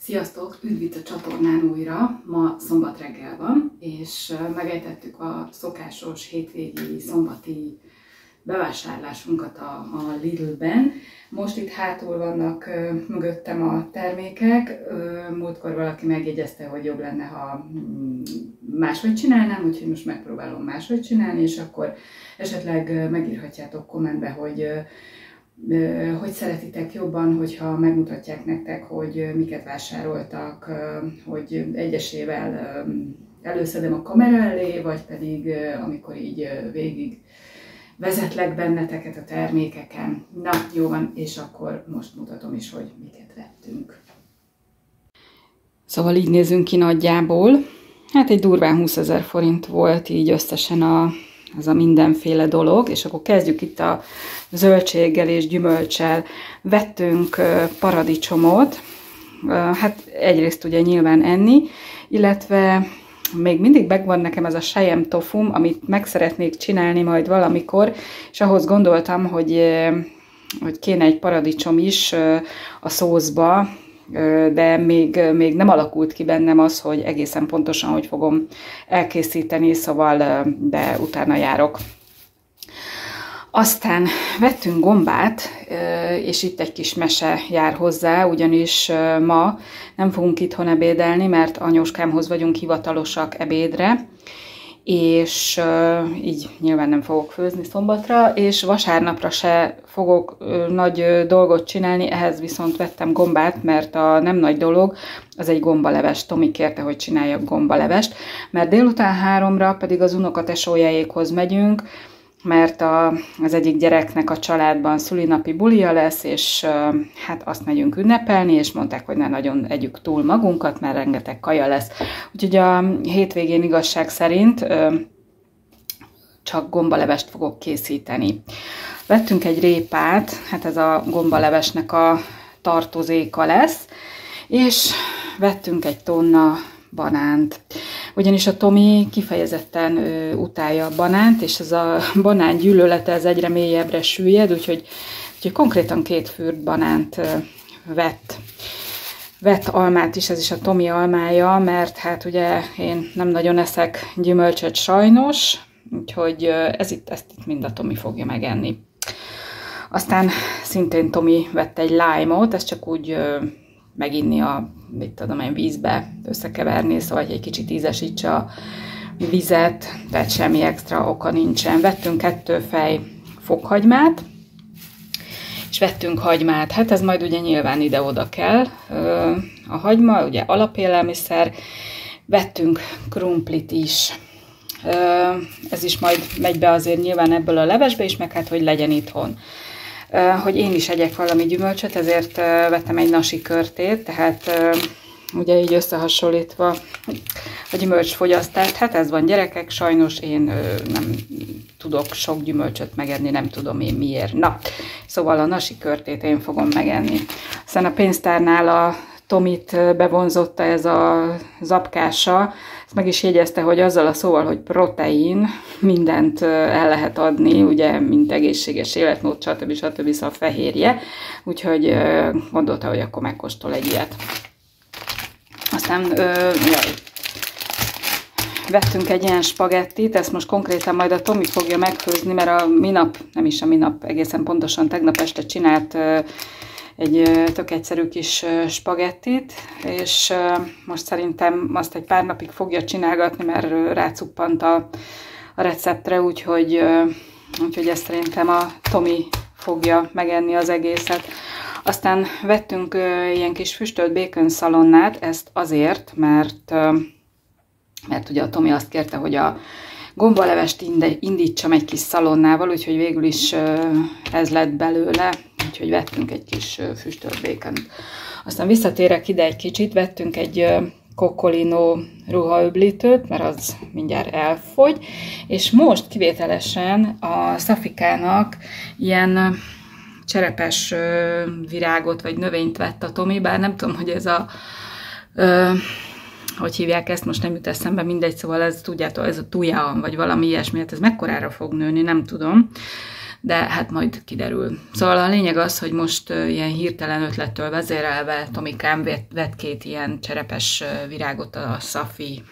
Sziasztok! Üdv itt a csatornán újra! Ma szombat reggel van, és megejtettük a szokásos hétvégi szombati bevásárlásunkat a Lidl-ben. Most itt hátul vannak mögöttem a termékek. Múltkor valaki megjegyezte, hogy jobb lenne, ha máshogy csinálnám, úgyhogy most megpróbálom máshogy csinálni, és akkor esetleg megírhatjátok kommentbe, hogy szeretitek jobban, hogyha megmutatják nektek, hogy miket vásároltak, hogy egyesével előszedem a kamera elé, vagy pedig amikor így végig vezetlek benneteket a termékeken. Na, jó van, és akkor most mutatom is, hogy miket vettünk. Szóval így nézünk ki nagyjából. Hát egy durván 20 000 forint volt így összesen az a mindenféle dolog, és akkor kezdjük itt a zöldséggel és gyümölccsel. Vettünk paradicsomot, hát egyrészt ugye nyilván enni, illetve még mindig megvan nekem ez a sejem tofum, amit meg szeretnék csinálni majd valamikor, és ahhoz gondoltam, hogy kéne egy paradicsom is a szószba, de még nem alakult ki bennem az, hogy egészen pontosan hogy fogom elkészíteni, szóval de utána járok. Aztán vettünk gombát, és itt egy kis mese jár hozzá, ugyanis ma nem fogunk itthon ebédelni, mert anyóskámhoz vagyunk hivatalosak ebédre, és így nyilván nem fogok főzni szombatra, és vasárnapra se fogok nagy dolgot csinálni, ehhez viszont vettem gombát, mert a nem nagy dolog, az egy gombalevest. Tomi kérte, hogy csináljak gombalevest, mert délután 3-ra pedig az unokatesójáékhoz megyünk, mert az egyik gyereknek a családban szülinapi bulia lesz, és hát azt megyünk ünnepelni, és mondták, hogy ne nagyon együk túl magunkat, mert rengeteg kaja lesz. Úgyhogy a hétvégén igazság szerint csak gombalevest fogok készíteni. Vettünk egy répát, hát ez a gombalevesnek a tartozéka lesz, és vettünk egy tonna banánt. Ugyanis a Tomi kifejezetten utálja a banánt, és ez a banán gyűlölete ez egyre mélyebbre süllyed, úgyhogy konkrétan 2 fürt banánt vett almát is, ez is a Tomi almája, mert hát ugye én nem nagyon eszek gyümölcsöt sajnos, úgyhogy ezt itt mind a Tomi fogja megenni. Aztán szintén Tomi vett egy lime-ot, ezt csak úgy meginni mit tudom én, vízbe összekeverni, szóval egy kicsit ízesítse a vizet, tehát semmi extra oka nincsen. Vettünk 2 fej fokhagymát, és vettünk hagymát, hát ez majd ugye nyilván ide-oda kell. A hagyma, ugye alapélelmiszer, vettünk krumplit is. Ez is majd megy be azért nyilván ebből a levesbe is, meg hát, hogy legyen itthon. Hogy én is egyek valami gyümölcsöt, ezért vettem egy nasi körtét, tehát ugye így összehasonlítva a gyümölcsfogyasztást, hát ez van gyerekek, sajnos én nem tudok sok gyümölcsöt megenni, nem tudom én miért. Na, szóval a nasi körtét én fogom megenni. Aztán a pénztárnál a Tomit bevonzotta ez a zapkása, ezt meg is jegyezte, hogy azzal a szóval, hogy protein, mindent el lehet adni, ugye, mint egészséges életmód, stb. Szóval fehérje, úgyhogy gondolta, hogy akkor megkóstol egy ilyet. Aztán vettünk egy ilyen spagettit, ezt most konkrétan majd a Tomi fogja megfőzni, mert egészen pontosan tegnap este csinált egy tök egyszerű kis spagettit, és most szerintem azt egy pár napig fogja csinálgatni, mert rácuppant a receptre, úgyhogy ezt szerintem a Tomi fogja megenni az egészet. Aztán vettünk ilyen kis füstölt bacon szalonnát, ezt azért, mert ugye a Tomi azt kérte, hogy a gombalevest indítsam egy kis szalonnával, úgyhogy végül is ez lett belőle, úgyhogy vettünk egy kis füstölt bacont. Aztán visszatérek ide egy kicsit, vettünk egy Coccolino ruhaöblítőt, mert az mindjárt elfogy, és most kivételesen a Szafikának ilyen cserepes virágot vagy növényt vett a Tomi, bár nem tudom, hogy ez hogy hívják ezt, most nem jut eszembe, mindegy, szóval ez, tudjátok, ez a tuja, vagy valami ilyesmi, hát ez mekkorára fog nőni, nem tudom. de hát majd kiderül. Szóval a lényeg az, hogy most ilyen hirtelen ötlettől vezérelve Tomikám vett 2 ilyen cserepes virágot a Szafi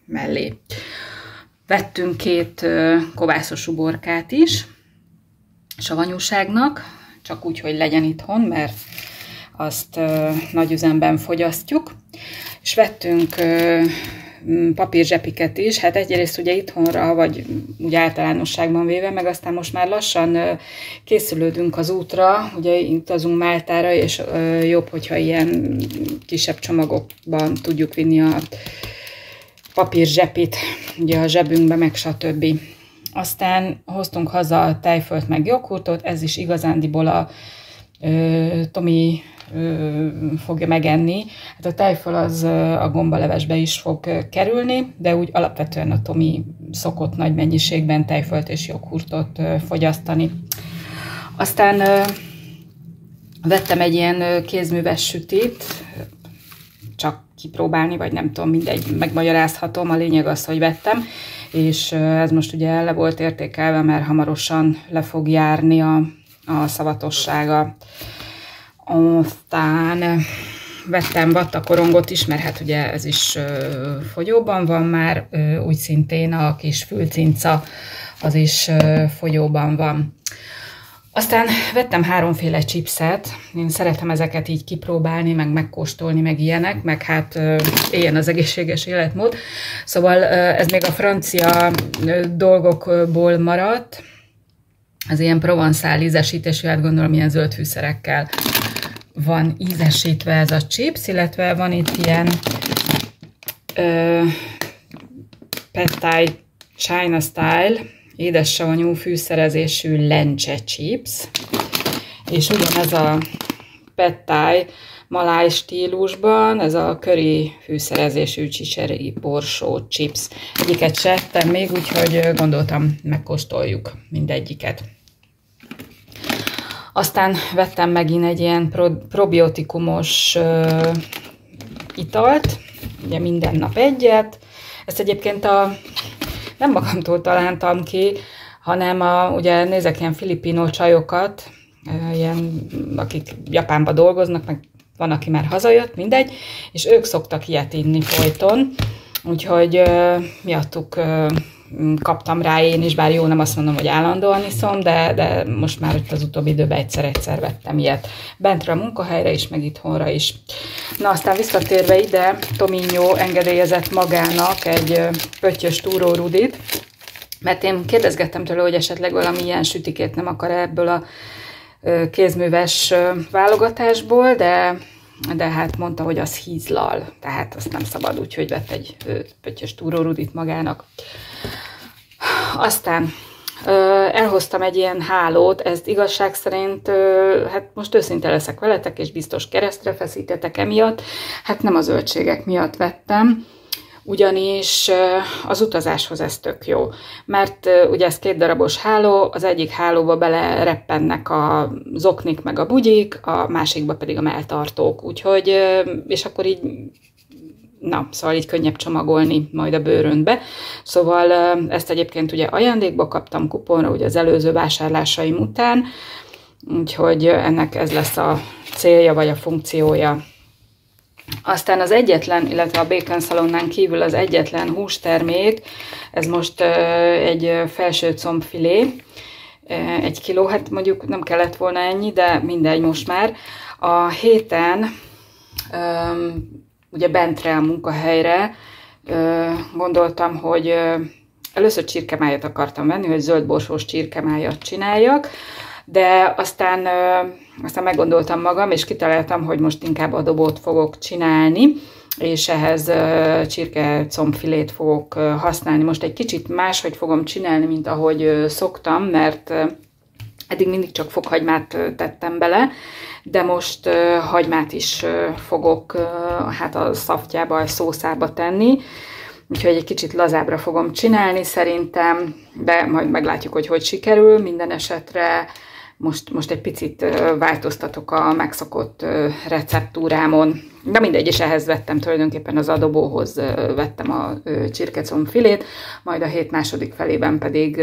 mellé. Vettünk 2 kovászos uborkát is, savanyúságnak, csak úgy, hogy legyen itthon, mert azt nagy üzemben fogyasztjuk. És vettünk papírzsepiket is, hát egyrészt ugye itthonra, vagy úgy általánosságban véve, meg aztán most már lassan készülődünk az útra, ugye utazunk Máltára, és jobb, hogyha ilyen kisebb csomagokban tudjuk vinni a papírzsepit, ugye a zsebünkbe, meg stb. Aztán hoztunk haza tejfölt meg joghurtot, ez is igazándiból a Tomi fogja megenni. Hát a tejföl az a gombalevesbe is fog kerülni, de úgy alapvetően a Tomi szokott nagy mennyiségben tejfölt és joghurtot fogyasztani. Aztán vettem egy ilyen kézműves sütit, csak kipróbálni, vagy nem tudom, mindegy, megmagyarázhatom, a lényeg az, hogy vettem, és ez most ugye le volt értékelve, mert hamarosan le fog járni a szavatossága. Aztán vettem vattakorongot is, mert hát ugye ez is fogyóban van már, úgy szintén a kis fülcinca az is fogyóban van. Aztán vettem 3 féle chipset, én szeretem ezeket így kipróbálni, meg megkóstolni, meg ilyenek, meg hát éljen az egészséges életmód. Szóval ez még a francia dolgokból maradt, az ilyen provanszál ízesítésű, hát gondolom ilyen zöld fűszerekkel van ízesítve ez a chips, illetve van itt ilyen Pad Thai China Style édessavanyú fűszerezésű lencse chips, és ugyanez a Pad Thai maláj stílusban, ez a curry fűszerezésű csicseri borsó chips. Egyiket se ettem még, úgyhogy gondoltam, megkóstoljuk mindegyiket. Aztán vettem megint egy ilyen probiotikumos italt, ugye minden nap egyet. Ezt egyébként nem magamtól találtam ki, hanem ugye nézek ilyen filipino csajokat, ilyen, akik Japánban dolgoznak, meg van, aki már hazajött, mindegy, és ők szoktak ilyet inni folyton, úgyhogy miattuk kaptam rá én is, bár jó, nem azt mondom, hogy állandóan iszom, de most már itt az utóbbi időben egyszer vettem ilyet. Bentre a munkahelyre is, meg itthonra is. Na, aztán visszatérve ide, Tominho engedélyezett magának egy pöttyös túrórudit, mert én kérdezgettem tőle, hogy esetleg valami ilyen sütikét nem akar ebből a kézműves válogatásból, de hát mondta, hogy az hízlal, tehát azt nem szabad, úgyhogy vett egy pöttyös túrórudit magának. Aztán elhoztam egy ilyen hálót, ezt igazság szerint, hát most őszinte leszek veletek, és biztos keresztre feszítetek emiatt, hát nem a zöldségek miatt vettem, ugyanis az utazáshoz ez tök jó, mert ugye ez 2 darabos háló, az egyik hálóba belereppennek a zoknik meg a bugyik, a másikba pedig a melltartók, úgyhogy, és akkor így, na, szóval így könnyebb csomagolni majd a bőröntbe. Szóval ezt egyébként ugye ajándékba kaptam kuponra, ugye az előző vásárlásaim után, úgyhogy ennek ez lesz a célja vagy a funkciója. Aztán az egyetlen, illetve a Bacon Szalonnán kívül az egyetlen hústermék, ez most egy felső combfilé, 1 kiló, hát mondjuk nem kellett volna ennyi, de mindegy most már. A héten ugye bentre a munkahelyre gondoltam, hogy először csirkemájat akartam venni, hogy zöldborsós csirkemájat csináljak, de aztán meggondoltam magam, és kitaláltam, hogy most inkább adobót fogok csinálni, és ehhez csirke combfilét fogok használni. Most egy kicsit máshogy fogom csinálni, mint ahogy szoktam, mert eddig mindig csak fokhagymát tettem bele, de most hagymát is fogok hát a szaftjába, a szószába tenni, úgyhogy egy kicsit lazábbra fogom csinálni szerintem, de majd meglátjuk, hogy sikerül. Minden esetre most egy picit változtatok a megszokott receptúrámon. De mindegy, és ehhez vettem tulajdonképpen az adobóhoz vettem a csirkecombfilét, majd a hét második felében pedig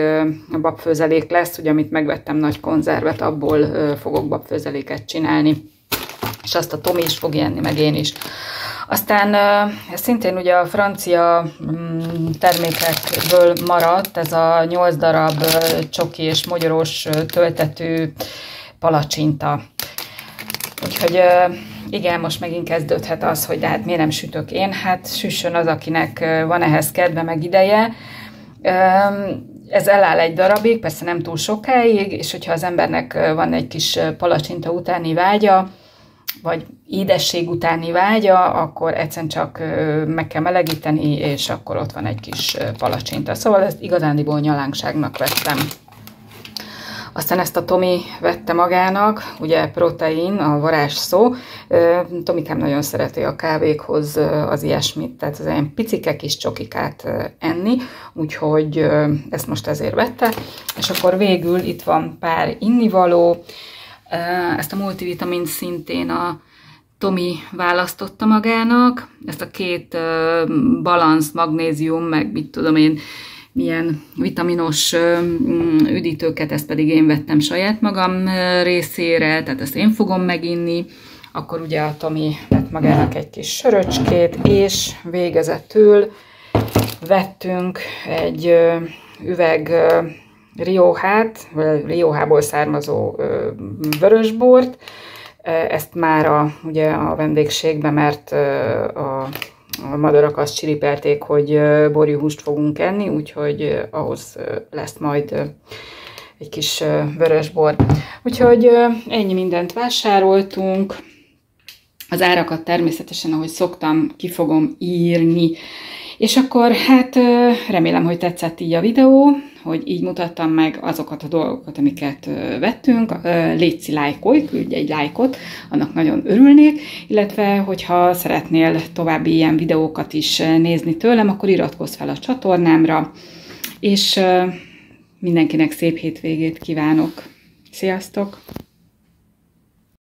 a babfőzelék lesz, ugye amit megvettem nagy konzervet, abból fogok babfőzeléket csinálni. És azt a Tomi is fogja enni, meg én is. Aztán ez szintén ugye a francia termékekből maradt, ez a 8 darab csoki és mogyorós töltetű palacsinta. Úgyhogy igen, most megint kezdődhet az, hogy de hát miért nem sütök én? Hát süssön az, akinek van ehhez kedve, meg ideje. Ez eláll egy darabig, persze nem túl sokáig, és hogyha az embernek van egy kis palacsinta utáni vágya, vagy édesség utáni vágya, akkor egyszerűen csak meg kell melegíteni, és akkor ott van egy kis palacsinta. Szóval ezt igazándiból nyalánkságnak vettem. Aztán ezt a Tomi vette magának, ugye protein, a varázsszó. Tomikám nagyon szereti a kávékhoz az ilyesmit, tehát az ilyen picike kis csokikát enni, úgyhogy ezt most ezért vette. És akkor végül itt van pár innivaló. Ezt a multivitamint szintén a Tomi választotta magának, ezt a 2 balansz, magnézium, meg mit tudom én, milyen vitaminos üdítőket, ezt pedig én vettem saját magam részére, tehát ezt én fogom meginni. Akkor ugye a Tomi vett magának egy kis söröcskét, és végezetül vettünk egy üveg Riojából származó vörösbort. Ezt már ugye a vendégségben, mert a madarak azt csiripelték, hogy borjúhúst fogunk enni, úgyhogy ahhoz lesz majd egy kis vörösbor. Úgyhogy ennyi mindent vásároltunk. Az árakat természetesen, ahogy szoktam, ki fogom írni. És akkor hát remélem, hogy tetszett így a videó, hogy így mutattam meg azokat a dolgokat, amiket vettünk. Létszi, lájkolj, küldj egy lájkot, annak nagyon örülnék, illetve hogyha szeretnél további ilyen videókat is nézni tőlem, akkor iratkozz fel a csatornámra, és mindenkinek szép hétvégét kívánok. Sziasztok!